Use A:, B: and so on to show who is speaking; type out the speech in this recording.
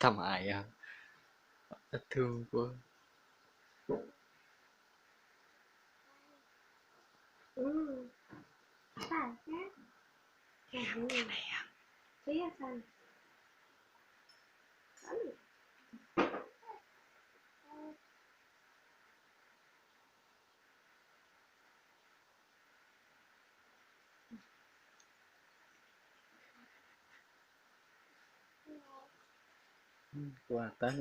A: Sama ayam. Aduh, gua.
B: Hmm, apa ya? Iya kan?
A: Kuatan.